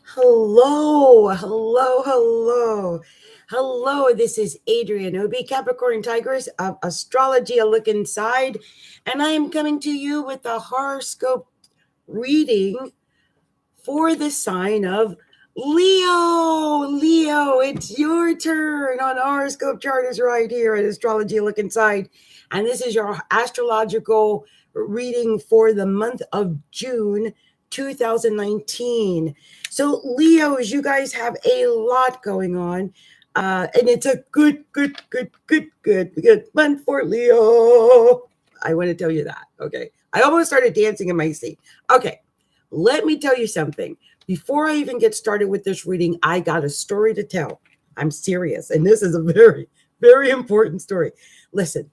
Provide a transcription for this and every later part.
Hello, hello, hello, hello. This is Adrienne Obey, Capricorntigress of Astrology, a look inside, and I am coming to you with a horoscope reading for the sign of Leo. Leo, it's your turn on horoscope chart is right here at Astrology, a look inside, and this is your astrological reading for the month of June 2019. So, Leos, you guys have a lot going on. And it's a good month for Leo. I want to tell you that. Okay. I almost started dancing in my seat. Okay. Let me tell you something. Before I even get started with this reading, I got a story to tell. I'm serious. And this is a very, very important story. Listen,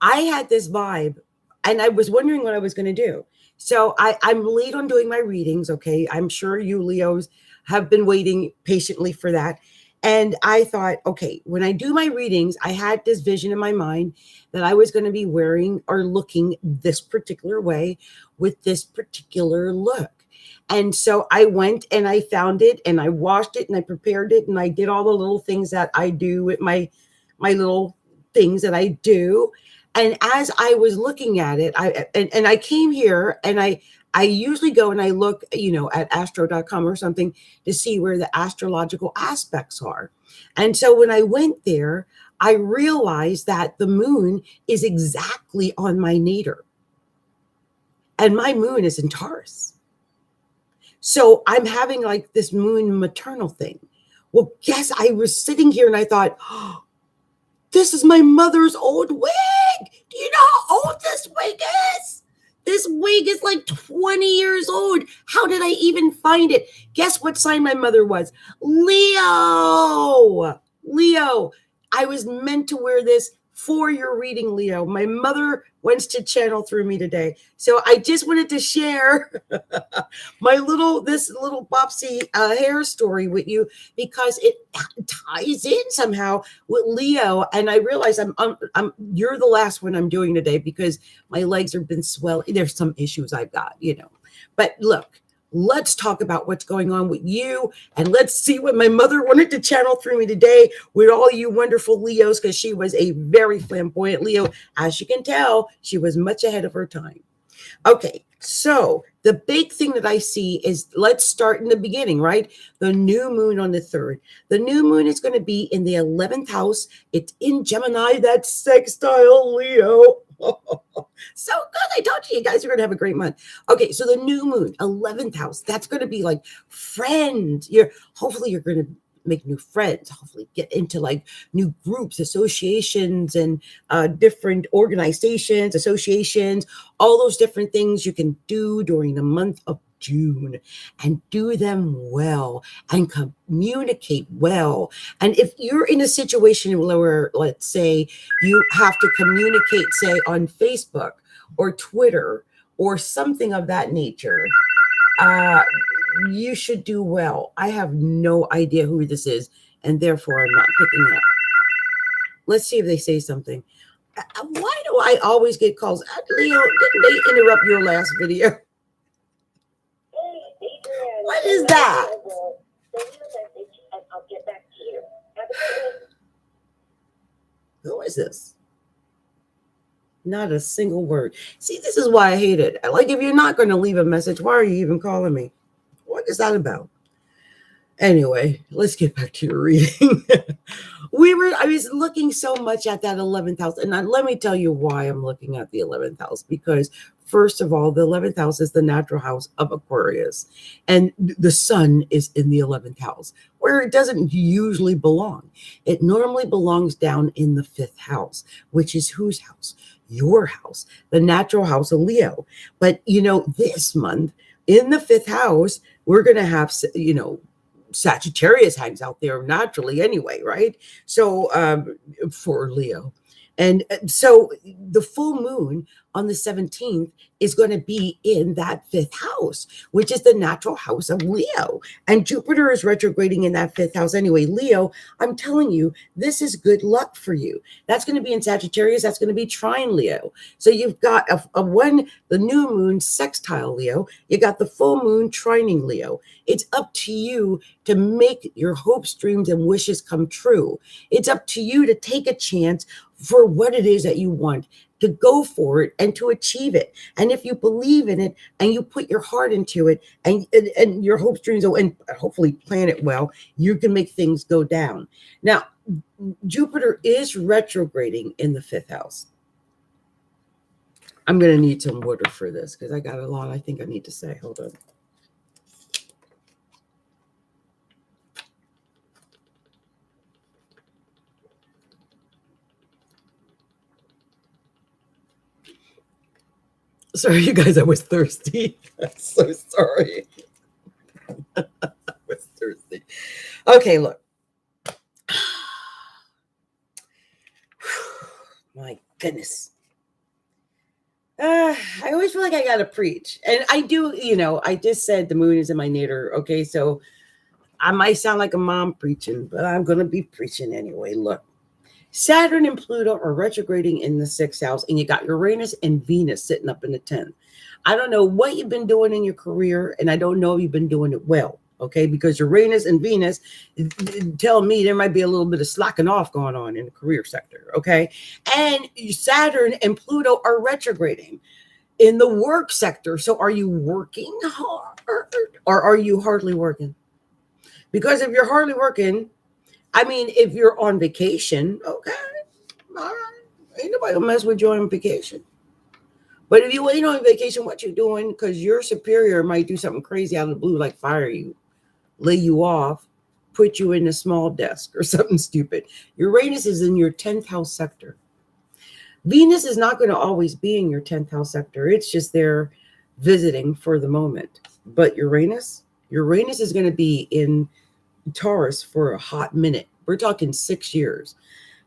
I had this vibe and I was wondering what I was going to do. So I'm late on doing my readings. Okay. I'm sure you Leos have been waiting patiently for that. And I thought, okay, when I do my readings, I had this vision in my mind that I was going to be wearing or looking this particular way with this particular look. And so I went and I found it and I washed it and I prepared it and I did all the little things that I do with my little things that I do. And as I was looking at it, and I came here and I usually go and I look, at astro.com or something to see where the astrological aspects are. And so when I went there, I realized that the moon is exactly on my nadir. And my moon is in Taurus. So I'm having like this moon maternal thing. Well, guess I was sitting here and I thought, oh, this is my mother's old wig. Do you know how old this wig is? This wig is like 20 years old. How did I even find it? Guess what sign my mother was? Leo. Leo. I was meant to wear this for your reading, Leo. My mother wants to channel through me today. So I just wanted to share this little Bopsy hair story with you because it ties in somehow with Leo. And I realize you're the last one I'm doing today because my legs have been swelling. There's some issues I've got, But look, let's talk about what's going on with you and let's see what my mother wanted to channel through me today with all you wonderful Leos, because she was a very flamboyant Leo. As you can tell, she was much ahead of her time. Okay, so the big thing that I see is, let's start in the beginning, right? The new moon on the 3rd. The new moon is going to be in the 11th house. It's in Gemini, that's sextile Leo. So good. I told you guys are going to have a great month. Okay, so the new moon, 11th house, that's going to be like friends. Hopefully you're going to make new friends, hopefully get into like new groups, associations, and different organizations, associations, all those different things you can do during the month of June, and do them well and communicate well. And if you're in a situation where, let's say, you have to communicate, say, on Facebook or Twitter or something of that nature, you should do well. I have no idea who this is, and therefore I'm not picking up. Let's see if they say something. Why do I always get calls? Leo, didn't they interrupt your last video? What is that? Who is this? Not a single word. See, this is why I hate it. Like, if you're not going to leave a message, why are you even calling me? What is that about? Anyway, let's get back to your reading. I was looking so much at that 11th house. And let me tell you why I'm looking at the 11th house. Because first of all, the 11th house is the natural house of Aquarius. And the sun is in the 11th house, where it doesn't usually belong. It normally belongs down in the 5th house, which is whose house? Your house, the natural house of Leo. But, this month in the 5th house, we're going to have, Sagittarius hangs out there naturally anyway, right? So for Leo. And so the full moon on the 17th is going to be in that fifth house, which is the natural house of Leo. And Jupiter is retrograding in that fifth house anyway. Leo, I'm telling you, this is good luck for you. That's going to be in Sagittarius. That's going to be trine Leo. So you've got the new moon sextile Leo. You got the full moon trining Leo. It's up to you to make your hopes, dreams, and wishes come true. It's up to you to take a chance for what it is that you want, to go for it and to achieve it. And if you believe in it and you put your heart into it and your hopes, dreams, and hopefully plan it well, you can make things go down. Now, Jupiter is retrograding in the fifth house. I'm going to need some water for this because I got a lot I think I need to say. Hold on. Sorry, you guys, I was thirsty. I'm so sorry. I was thirsty. Okay, look. My goodness. I always feel like I got to preach. And I do, I just said the moon is in my nadir. Okay, so I might sound like a mom preaching, but I'm going to be preaching anyway. Look. Saturn and Pluto are retrograding in the sixth house, and you got Uranus and Venus sitting up in the 10th. I don't know what you've been doing in your career, and I don't know if you've been doing it well, okay? Because Uranus and Venus tell me there might be a little bit of slacking off going on in the career sector, okay? And Saturn and Pluto are retrograding in the work sector. So are you working hard, or are you hardly working? Because if you're hardly working, I mean, if you're on vacation, okay, all right. Ain't nobody gonna mess with you on vacation. But if you ain't on vacation, what you doing? Because your superior might do something crazy out of the blue, like fire you, lay you off, put you in a small desk or something stupid. Uranus is in your 10th house sector. Venus is not going to always be in your 10th house sector. It's just there visiting for the moment. But Uranus is going to be in Taurus for a hot minute. We're talking 6 years.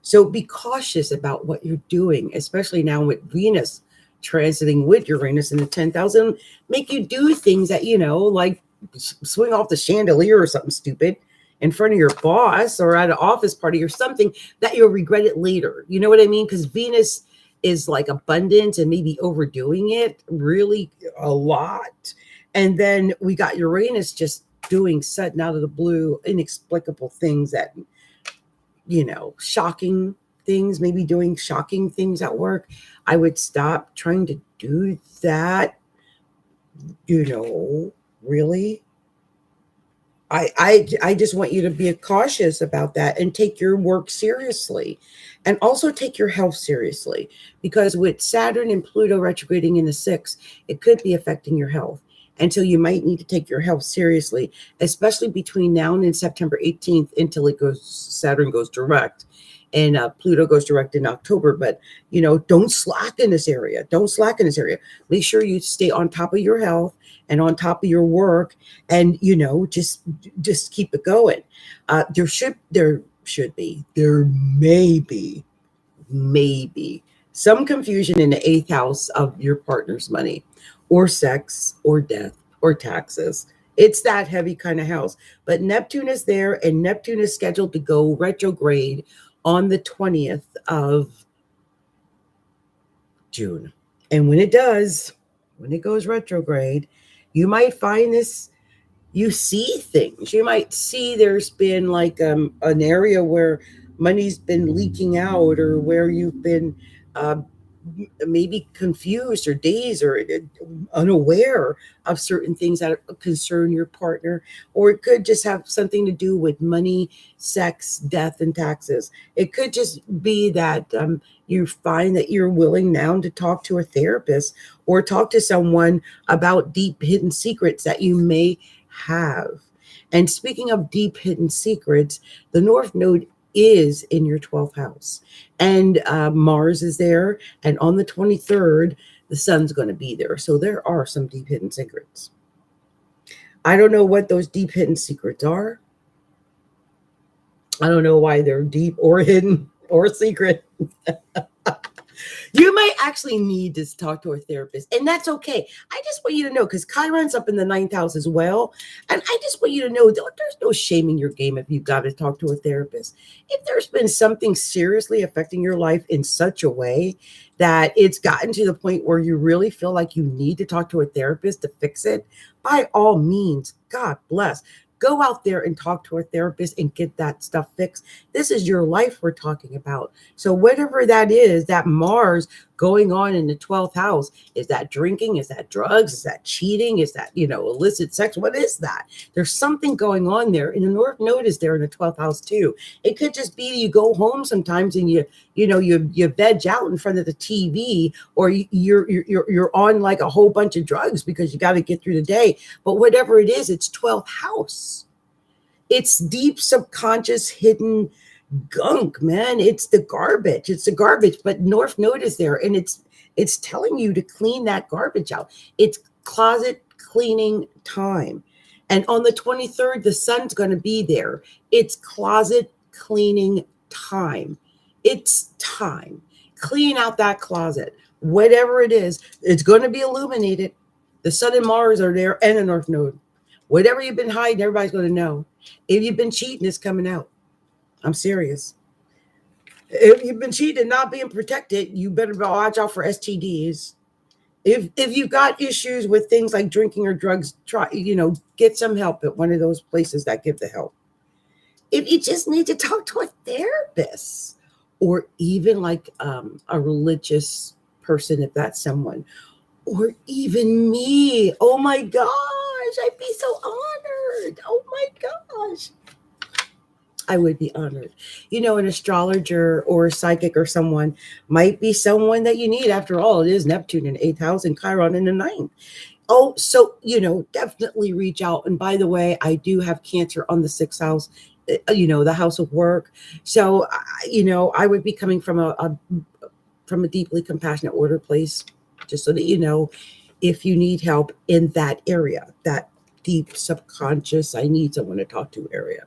So be cautious about what you're doing, especially now with Venus transiting with Uranus in the 10,000. Make you do things that, like swing off the chandelier or something stupid in front of your boss or at an office party or something that you'll regret it later. You know what I mean? Because Venus is like abundant and maybe overdoing it really a lot. And then we got Uranus just doing sudden out of the blue, inexplicable things that, shocking things, maybe doing shocking things at work. I would stop trying to do that, really. I just want you to be cautious about that and take your work seriously, and also take your health seriously, because with Saturn and Pluto retrograding in the 6th, it could be affecting your health. And so you might need to take your health seriously, especially between now and September 18th until Saturn goes direct and Pluto goes direct in October. But, don't slack in this area. Don't slack in this area. Make sure you stay on top of your health and on top of your work, and, just keep it going. There may be some confusion in the 8th house of your partner's money, or sex, or death, or taxes. It's that heavy kind of house. But Neptune is there, and Neptune is scheduled to go retrograde on the 20th of June. And when it goes retrograde, you might find this, you see things. You might see there's been like an area where money's been leaking out, or where you've been maybe confused or dazed or unaware of certain things that concern your partner. Or it could just have something to do with money, sex, death, and taxes. It could just be that you find that you're willing now to talk to a therapist or talk to someone about deep hidden secrets that you may have. And speaking of deep hidden secrets, the North Node is in your 12th house, and Mars is there, and on the 23rd the sun's going to be there. So there are some deep hidden secrets. I don't know what those deep hidden secrets are. I don't know why they're deep or hidden or secret. You might actually need to talk to a therapist, and that's okay. I just want you to know, because Chiron's up in the 9th house as well, and I just want you to know, there's no shame in your game if you've got to talk to a therapist. If there's been something seriously affecting your life in such a way that it's gotten to the point where you really feel like you need to talk to a therapist to fix it, by all means, God bless. Go out there and talk to a therapist and get that stuff fixed. This is your life we're talking about. So whatever that is, that Mars going on in the 12th house, is that drinking? Is that drugs? Is that cheating? Is that, illicit sex? What is that? There's something going on there. And the North Node is there in the 12th house too. It could just be you go home sometimes and you veg out in front of the TV, or you're on like a whole bunch of drugs because you got to get through the day. But whatever it is, it's 12th house. It's deep subconscious hidden gunk, man. It's the garbage. But North Node is there, and it's telling you to clean that garbage out. It's closet cleaning time. And on the 23rd, the sun's going to be there. It's closet cleaning time. It's time. Clean out that closet. Whatever it is, it's going to be illuminated. The sun and Mars are there, and the North Node. Whatever you've been hiding, everybody's going to know. If you've been cheating, it's coming out. I'm serious. If you've been cheating, not being protected, you better watch out for STDs. If you've got issues with things like drinking or drugs, get some help at one of those places that give the help. If you just need to talk to a therapist, or even like a religious person, if that's someone, or even me. Oh my gosh, I'd be so honored. Oh my gosh. I would be honored. An astrologer or a psychic or someone might be someone that you need. After all, it is Neptune in 8th house and Chiron in the 9th. Oh, so, definitely reach out. And by the way, I do have Cancer on the 6th house, the house of work. So, I would be coming from a deeply compassionate order place, just so that if you need help in that area, that deep subconscious, I need someone to talk to area.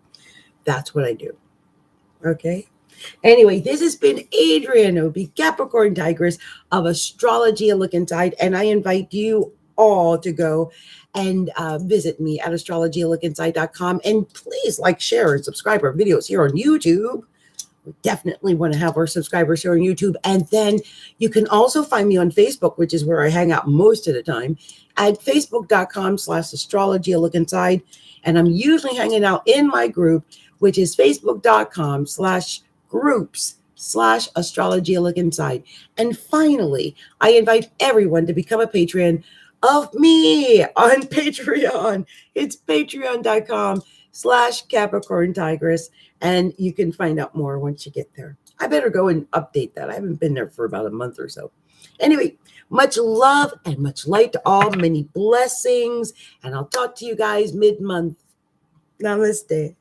That's what I do. Okay. Anyway, this has been Adrienne Obey, Capricorntigress of Astrology, a Look Inside, and I invite you all to go and visit me at astrologyaLookInside.com, and please share, and subscribe our videos here on YouTube. We definitely want to have our subscribers here on YouTube. And then you can also find me on Facebook, which is where I hang out most of the time, at facebook.com/astrology, a look inside. And I'm usually hanging out in my group, which is facebook.com/groups/astrology, a look inside. And finally, I invite everyone to become a patron of me on Patreon. It's patreon.com/Capricorntigress. And you can find out more once you get there. I better go and update that. I haven't been there for about a month or so. Anyway, much love and much light to all. Many blessings. And I'll talk to you guys mid-month. Namaste.